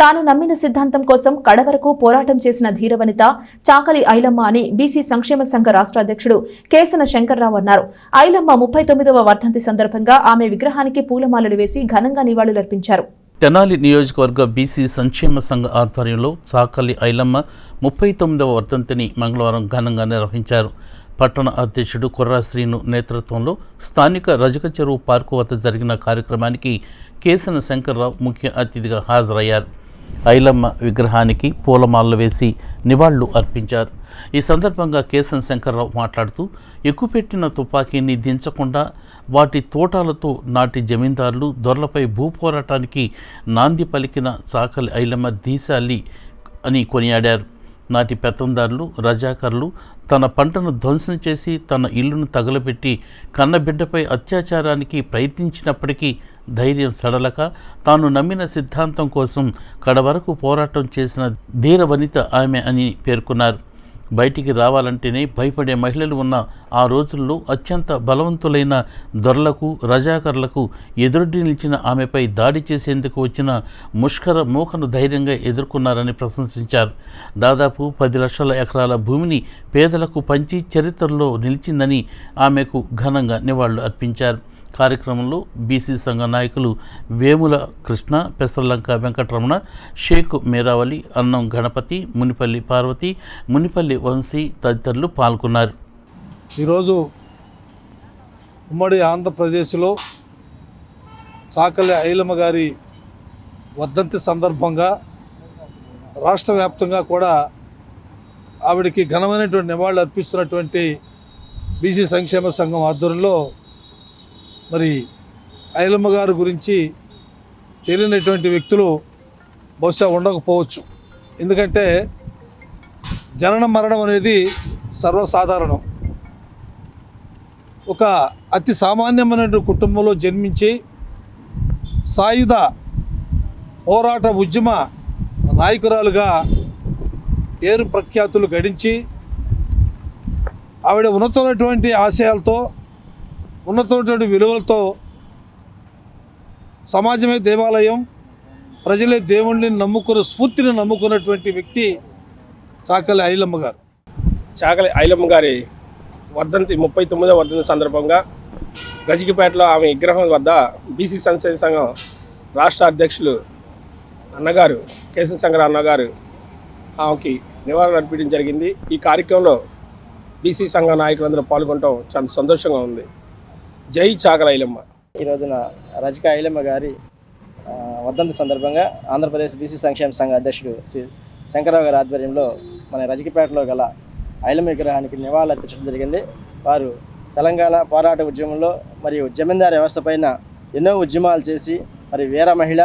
తాను నమ్మిన సిద్ధాంతం కోసం కడవరకు పోరాటం చేసిన ధీరవనిత చాకలి ఐలమ్మ అని బీసీ సంక్షేమ సంఘ రాష్ట్ర అధ్యక్షుడు కేసన శంకర్రావు అన్నారు. ఐలమ్మ 39వ వర్ధంతి సందర్భంగా ఆమె విగ్రహానికి పూలమాలలు వేసి ఘనంగా నివాళులర్పించారు. తెనాలి నియోజకవర్గ బీసీ సంక్షేమ సంఘ ఆధ్వర్యంలో చాకలి ఐలమ్మ 39వ వర్ధంతిని మంగళవారం ఘనంగా నిర్వహించారు. పట్టణ అధ్యక్షుడు కుర్రా శ్రీను నేతృత్వంలో స్థానిక రజక చెరువు పార్కు వద్ద జరిగిన కార్యక్రమానికి కేసన శంకర్రావు ముఖ్య అతిథిగా హాజరయ్యారు. ఐలమ్మ విగ్రహానికి పూలమాలలు వేసి నివాళులు అర్పించారు. ఈ సందర్భంగా కేసన శంకర్రావు మాట్లాడుతూ ఎక్కుపెట్టిన తుపాకీని దించకుండా వాటి తోటాలతో నాటి జమీందారులు దొరలపై భూపోరాటానికి నాంది పలికిన చాకలి ఐలమ్మ దీశాలి అని కొనియాడారు. నాటి పెత్తందారులు రజాకర్లు తన పంటను ధ్వంసం చేసి తన ఇల్లును తగలబెట్టి కన్నబిడ్డపై అత్యాచారానికి ప్రయత్నించినప్పటికీ ధైర్యం సడలక తాను నమ్మిన సిద్ధాంతం కోసం కడవరకు పోరాటం చేసిన ధీర వనిత ఆమె అని పేర్కొన్నారు. బయటికి రావాలంటేనే భయపడే మహిళలు ఉన్న ఆ రోజుల్లో అత్యంత బలవంతులైన దొరలకు రజాకర్లకు ఎదురొడ్డి నిలిచిన ఆమెపై దాడి చేసేందుకు వచ్చిన ముష్కర మూకను ధైర్యంగా ఎదుర్కొన్నారని ప్రశంసించారు. దాదాపు 10 లక్షల ఎకరాల భూమిని పేదలకు పంచి చరిత్రలో నిలిచిందని ఆమెకు ఘనంగా నివాళులు అర్పించారు. కార్యక్రమంలో బీసీ సంఘ నాయకులు వేముల కృష్ణ, పెసర్లంక వెంకటరమణ, షేక్ మేరావలి, అన్నం గణపతి, మునిపల్లి పార్వతి, మునిపల్లి వంశీ తదితరులు పాల్గొన్నారు. ఈరోజు ఉమ్మడి ఆంధ్రప్రదేశ్లో చాకలి ఐలమ్మ గారి వర్ధంతి సందర్భంగా రాష్ట్ర వ్యాప్తంగా కూడా ఆవిడకి ఘనమైనటువంటి నివాళులు అర్పిస్తున్నటువంటి బీసీ సంక్షేమ సంఘం ఆధ్వర్యంలో మరి ఐలమ్మ గారి గురించి తెలియనటువంటి వ్యక్తులు బహుశా ఉండకపోవచ్చు. ఎందుకంటే జననం మరణం అనేది సర్వసాధారణం. ఒక అతి సామాన్యమైనటువంటి కుటుంబంలో జన్మించి సాయుధ పోరాట ఉద్యమ నాయకురాలుగా పేరు ప్రఖ్యాతులు గడించి ఆవిడ ఉన్నతమైనటువంటి ఆశయాలతో ఉన్నతమైనటువంటి విలువలతో సమాజమే దేవాలయం, ప్రజలే దేవుణ్ణి నమ్ముకున్న స్ఫూర్తిని నమ్ముకున్నటువంటి వ్యక్తి చాకలి ఐలమ్మ గారు. చాకలి ఐలమ్మ గారి వర్ధంతి 39వ వర్ధంతి సందర్భంగా గజికిపేటలో ఆమె విగ్రహం వద్ద బీసీ సంక్షేమ సంఘం రాష్ట్ర అధ్యక్షులు అన్నగారు కేసన శంకర్ అన్నగారు ఆమెకి నివాళులు అర్పించడం జరిగింది. ఈ కార్యక్రమంలో బీసీ సంఘ నాయకులందరూ పాల్గొనడం చాలా సంతోషంగా ఉంది. జై చాకలి ఐలమ్మ. ఈ రోజున రజక ఐలమ్మ గారి వర్ధంతి సందర్భంగా ఆంధ్రప్రదేశ్ బీసీ సంక్షేమ సంఘ అధ్యక్షుడు శ్రీ శంకరరావు గారి ఆధ్వర్యంలో మన రజకపేటలో గల ఐలమ్మ విగ్రహానికి నివాళులు అర్పించడం జరిగింది. వారు తెలంగాణ పోరాట ఉద్యమంలో మరియు జమీందారు వ్యవస్థ పైన ఎన్నో ఉద్యమాలు చేసి మరి వీర మహిళ,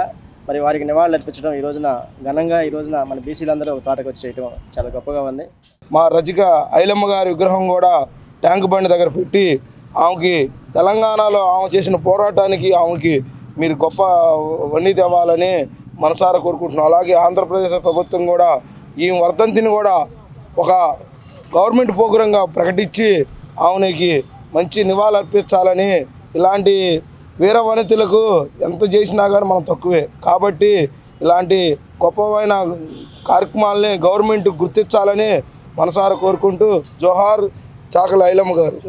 మరి వారికి నివాళులు అర్పించడం ఈ రోజున ఘనంగా ఈ రోజున మన బీసీలందరూ తోటకు వచ్చి చేయడం చాలా గొప్పగా ఉంది. మా రజక ఐలమ్మ గారి విగ్రహం కూడా ట్యాంక్ బండి దగ్గర పెట్టి ఆమెకి తెలంగాణలో ఆమె చేసిన పోరాటానికి ఆమెకి మీరు గొప్ప వన్నీ తేవాలని మనసారా కోరుకుంటున్నాం. అలాగే ఆంధ్రప్రదేశ్ ప్రభుత్వం కూడా ఈ వర్ధంతిని కూడా ఒక గవర్నమెంట్ ప్రోగ్రాంగా ప్రకటించి ఆమెకి మంచి నివాళులు అర్పించాలని, ఇలాంటి వీర వనితలకు ఎంత చేసినా కానీ మనం తక్కువే కాబట్టి ఇలాంటి గొప్పమైన కార్యక్రమాలని గవర్నమెంట్ గుర్తించాలని మనసారా కోరుకుంటూ జోహార్ చాకలి ఐలమ్మ గారు.